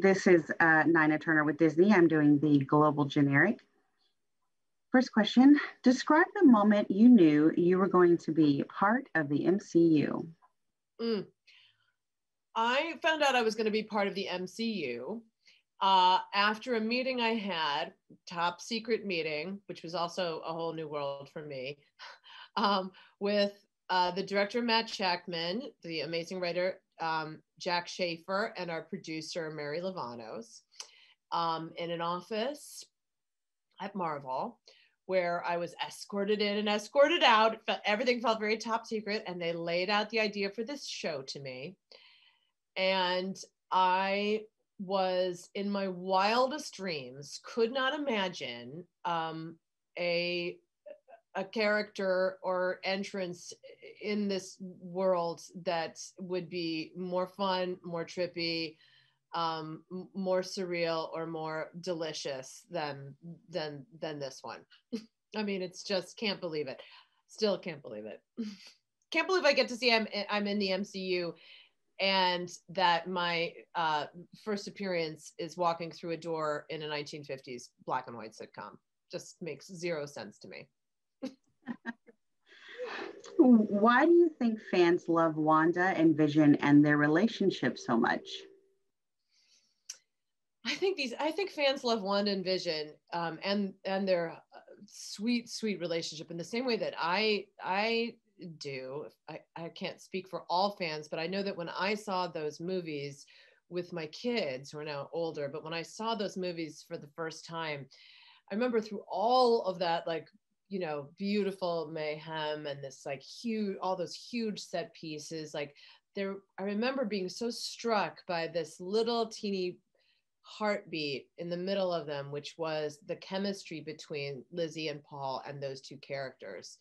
This is Nina Turner with Disney. I'm doing the global generic. First question, describe the moment you knew you were going to be part of the MCU. I found out I was going to be part of the MCU after a meeting I had, top secret meeting, which was also a whole new world for me, with the director, Matt Shackman, the amazing writer, Jack Schaefer, and our producer, Mary Lavanos, in an office at Marvel, where I was escorted in and escorted out. Everything felt very top secret, and they laid out the idea for this show to me. And I was, in my wildest dreams, could not imagine a character or entrance in this world that would be more fun, more trippy, more surreal, or more delicious than this one. I mean, it's just, can't believe it. Still can't believe it. Can't believe I get to see I'm in the MCU, and that my first appearance is walking through a door in a 1950s black and white sitcom. Just makes zero sense to me. Why do you think fans love Wanda and Vision and their relationship so much? I think fans love Wanda and Vision and their sweet relationship in the same way that I do. I can't speak for all fans, but I know that when I saw those movies with my kids, who are now older, but when I saw those movies for the first time, I remember through all of that, like, you know, beautiful mayhem and this like huge, all those huge set pieces, like I remember being so struck by this little teeny heartbeat in the middle of them, which was the chemistry between Lizzie and Paul and those two characters.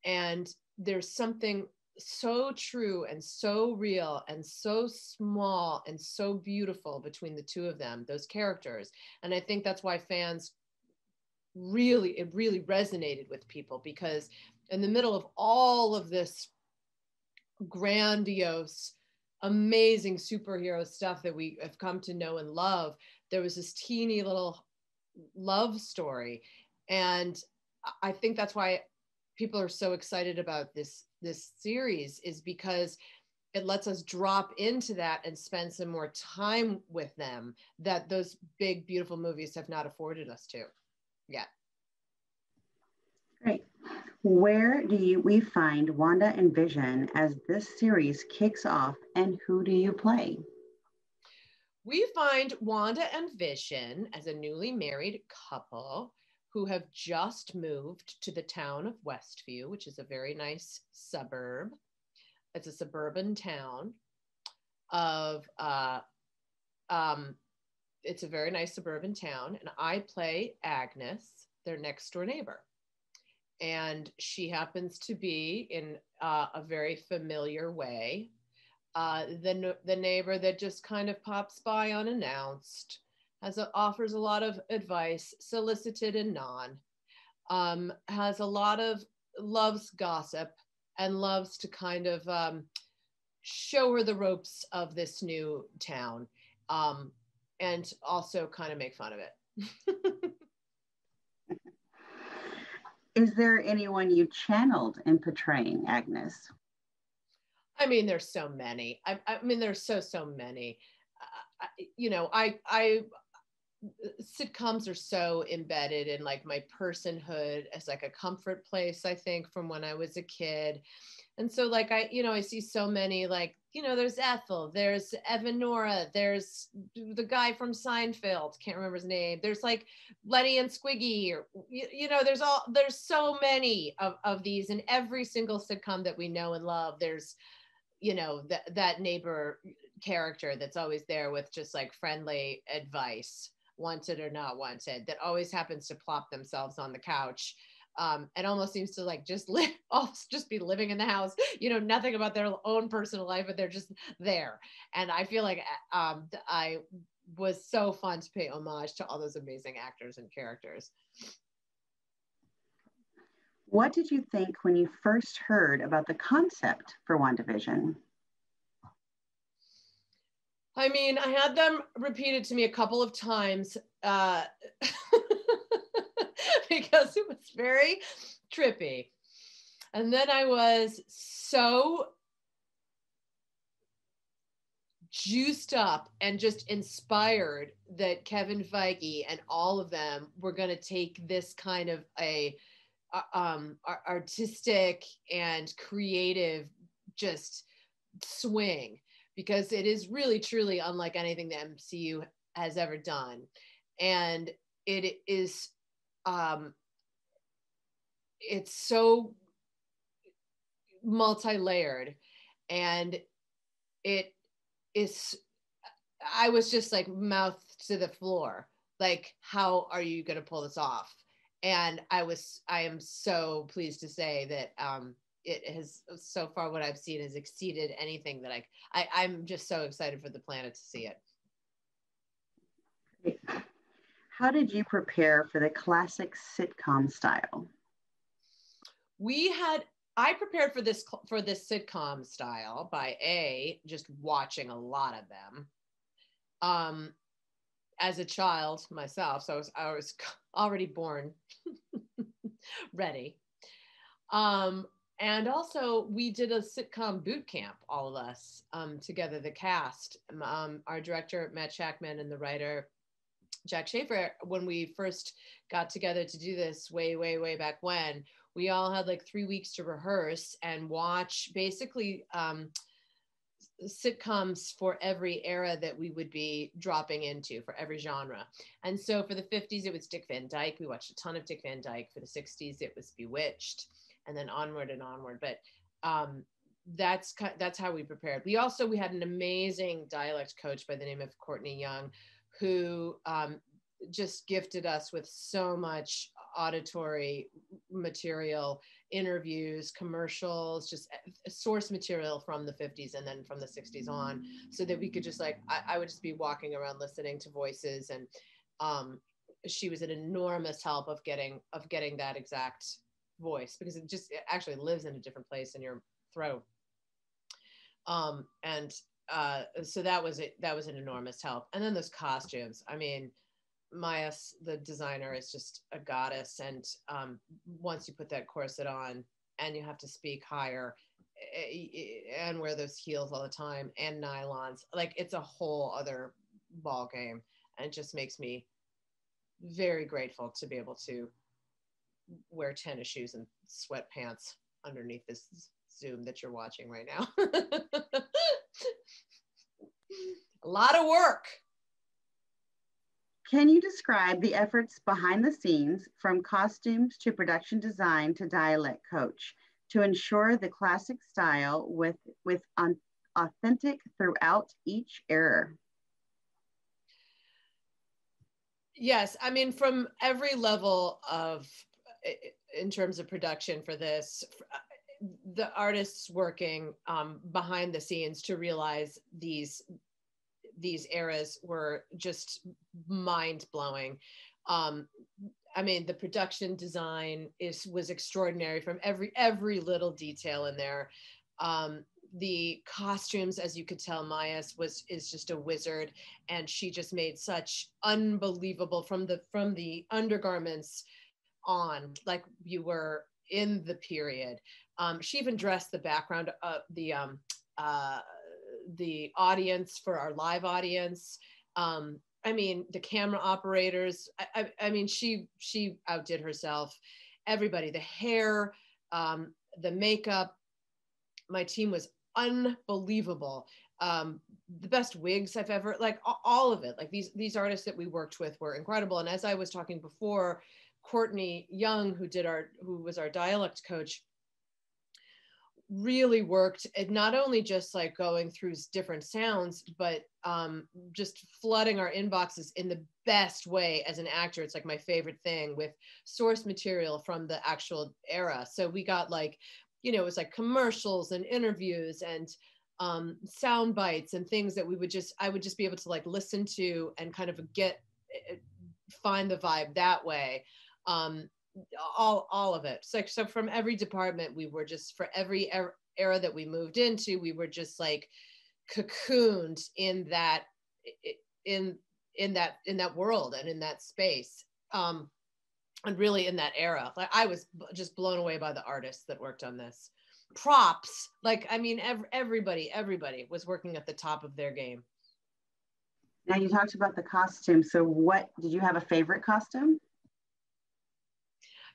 And there's something so true and so real and so small and so beautiful between the two of them, those characters. And I think that's why fans it really resonated with people, because in the middle of all of this grandiose, amazing superhero stuff that we have come to know and love, there was this teeny little love story. And I think that's why people are so excited about this series, is because it lets us drop into that and spend some more time with them that those big, beautiful movies have not afforded us to yet. Great. Where do we find Wanda and Vision as this series kicks off, and who do you play? We find Wanda and Vision as a newly married couple who have just moved to the town of Westview, which is a very nice suburb. It's a suburban town of, it's a very nice suburban town, and I play Agnes, their next door neighbor. And she happens to be, in a very familiar way, the neighbor that just kind of pops by unannounced, offers a lot of advice, solicited and non, has a lot of, loves gossip and loves to kind of show her the ropes of this new town, and also kind of make fun of it. Is there anyone you channeled in portraying Agnes? I mean, there's so many. I mean, there's so many. You know, sitcoms are so embedded in like my personhood as like a comfort place, I think, from when I was a kid. And so like I see so many, like, there's Ethel, there's Evanora, there's the guy from Seinfeld, can't remember his name. There's like Lenny and Squiggy, or, there's so many of these in every single sitcom that we know and love. There's, that neighbor character that's always there with just like friendly advice, wanted or not wanted, that always happens to plop themselves on the couch. And almost seems to like just be living in the house, nothing about their own personal life, but they're just there. And I feel like I was so fun to pay homage to all those amazing actors and characters. What did you think when you first heard about the concept for WandaVision? I mean, I had them repeated to me a couple of times because it was very trippy. And then I was so juiced up and just inspired that Kevin Feige and all of them were going to take this kind of a artistic and creative just swing, because it is really truly unlike anything the MCU has ever done. And it is it's so multi-layered, and it is, I was just like mouth to the floor, like, how are you going to pull this off? And I am so pleased to say that it has, so far what I've seen has exceeded anything that I'm just so excited for the planet to see it. How did you prepare for the classic sitcom style? I prepared for this sitcom style by just watching a lot of them. As a child myself, so I was already born ready. And also we did a sitcom boot camp, all of us together, the cast, our director Matt Shackman and the writer Jack Schaefer. When we first got together to do this way back when, we all had like 3 weeks to rehearse and watch basically sitcoms for every era that we would be dropping into, for every genre. And so for the 50s, it was Dick Van Dyke. We watched a ton of Dick Van Dyke. For the 60s, it was Bewitched, and then onward and onward. But that's how we prepared. We had an amazing dialect coach by the name of Courtney Young, who just gifted us with so much auditory material, interviews, commercials, just source material from the 50s and then from the 60s on, so that we could just like, I would just be walking around listening to voices. And she was an enormous help of getting that exact voice, because it actually lives in a different place in your throat. So that was an enormous help. And then those costumes, I mean, Maya, the designer, is just a goddess. And once you put that corset on and you have to speak higher and wear those heels all the time and nylons, like, it's a whole other ball game. And it just makes me very grateful to be able to wear tennis shoes and sweatpants underneath this Zoom that you're watching right now. A lot of work. Can you describe the efforts behind the scenes, from costumes to production design to dialect coach, to ensure the classic style with authentic throughout each era? Yes, I mean, from every level of, in terms of production for this, the artists working behind the scenes to realize these eras were just mind-blowing. I mean, the production design was extraordinary, from every little detail in there. The costumes, as you could tell, Maya is just a wizard, and she just made such unbelievable, from the undergarments on, like you were in the period. She even dressed the background of the audience for our live audience. I mean, the camera operators, I mean, she outdid herself. Everybody, the hair, the makeup, my team was unbelievable. The best wigs I've ever, like, all of it. Like, these artists that we worked with were incredible. And as I was talking before, Courtney Young, who was our dialect coach, really worked at not only just like going through different sounds, but just flooding our inboxes in the best way. As an actor, it's like my favorite thing, with source material from the actual era. So we got, like, you know, it was like commercials and interviews and sound bites and things that I would just be able to like listen to and kind of find the vibe that way. All of it. So from every department, we were just, for every era that we moved into, we were just like cocooned in that in that world and in that space, and really in that era. Like I was just blown away by the artists that worked on this. Props, like I mean, everybody was working at the top of their game. Now you talked about the costume. So what, did you have a favorite costume?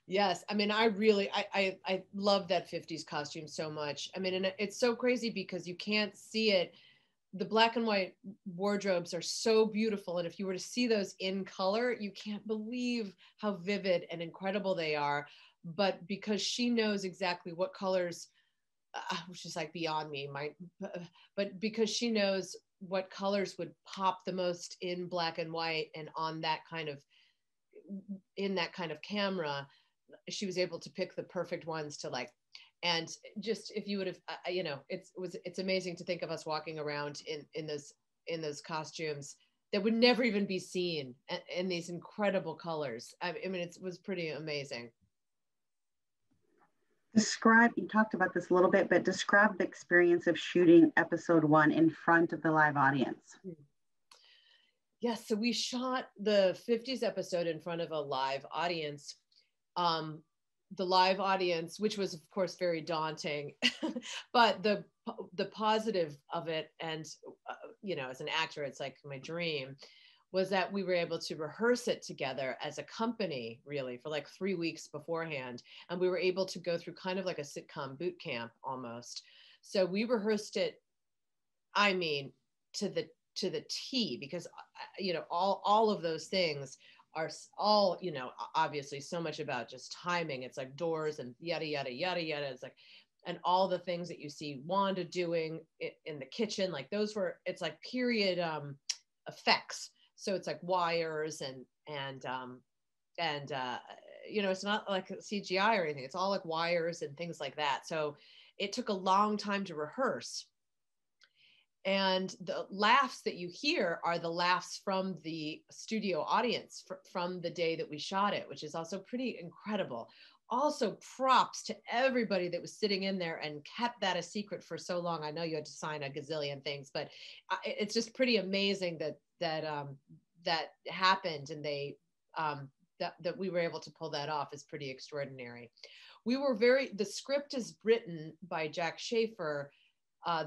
Yes, I mean, I love that 50s costume so much. I mean, and it's so crazy because you can't see it. The black and white wardrobes are so beautiful, and if you were to see those in color, you can't believe how vivid and incredible they are. But because she knows exactly what colors, which is like beyond me, but because she knows what colors would pop the most in black and white and on that kind of in that kind of camera, she was able to pick the perfect ones to like. And just if you would have, you know, it's amazing to think of us walking around in those costumes that would never even be seen in these incredible colors. I mean, it was pretty amazing. Describe, you talked about this a little bit, but describe the experience of shooting episode 1 in front of the live audience. Yes, so we shot the 50s episode in front of a live audience. The live audience, which was of course very daunting, but the positive of it, and you know, as an actor, it's like my dream, was that we were able to rehearse it together as a company, really, for like 3 weeks beforehand. And we were able to go through kind of like a sitcom boot camp almost. So we rehearsed it, I mean, to the T, because, you know, all of those things are all, you know, obviously so much about just timing. It's like doors and yada, yada, yada, yada. It's like, and all the things that you see Wanda doing in the kitchen, like those were, it's like period effects. So it's like wires and you know, it's not like CGI or anything. It's all like wires and things like that. So it took a long time to rehearse. And the laughs that you hear are the laughs from the studio audience from the day that we shot it, which is also pretty incredible. Also, props to everybody that was sitting in there and kept that a secret for so long. I know you had to sign a gazillion things, but it's just pretty amazing that happened, and they that we were able to pull that off is pretty extraordinary. The script is written by Jack Schaefer.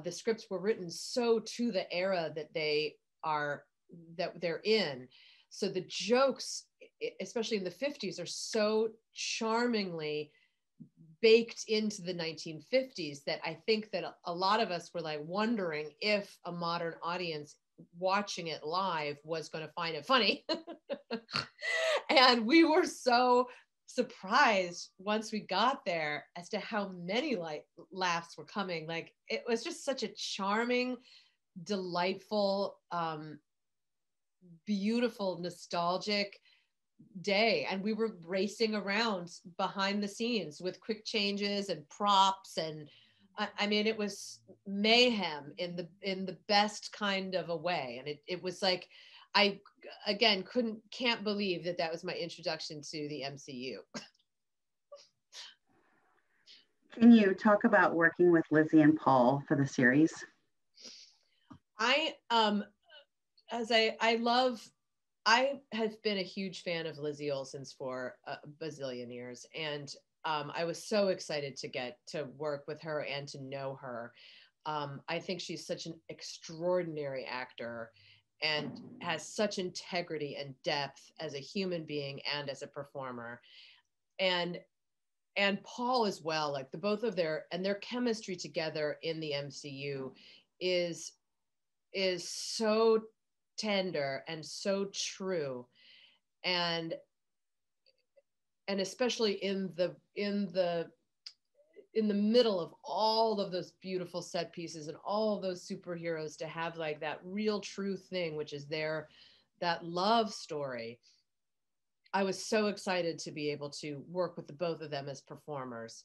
The scripts were written so to the era that they're in. So the jokes, especially in the 50s, are so charmingly baked into the 1950s that I think that a lot of us were like wondering if a modern audience watching it live was going to find it funny. And we were so surprised once we got there as to how many laughs were coming. Like it was just such a charming, delightful, beautiful, nostalgic day. And we were racing around behind the scenes with quick changes and props, and I mean, it was mayhem in the best kind of a way. And it was like, I, again, can't believe that was my introduction to the MCU. Can you talk about working with Lizzie and Paul for the series? I have been a huge fan of Lizzie Olsen's for a bazillion years. And I was so excited to get to work with her and to know her. I think she's such an extraordinary actor and has such integrity and depth as a human being and as a performer. And Paul as well, like the both of their chemistry together in the MCU is so tender and so true. And especially in the middle of all of those beautiful set pieces and all of those superheroes, to have like that real true thing, which is that love story. I was so excited to be able to work with the both of them as performers,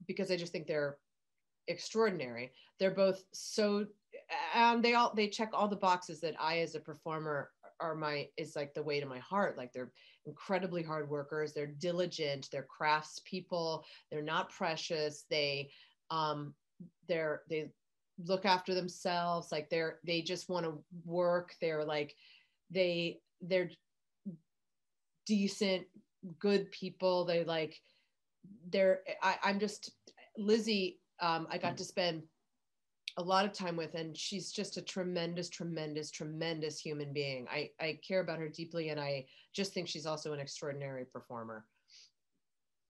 because I just think they're extraordinary. They're both so, and they check all the boxes that I, as a performer, is like the way to my heart. Like they're incredibly hard workers. They're diligent. They're craftspeople. They're not precious. They look after themselves. Like they just want to work. They're like, they're decent, good people. They like, I'm just, Lizzie, I got to spend a lot of time with, and she's just a tremendous, tremendous, tremendous human being. I care about her deeply, and I just think she's also an extraordinary performer.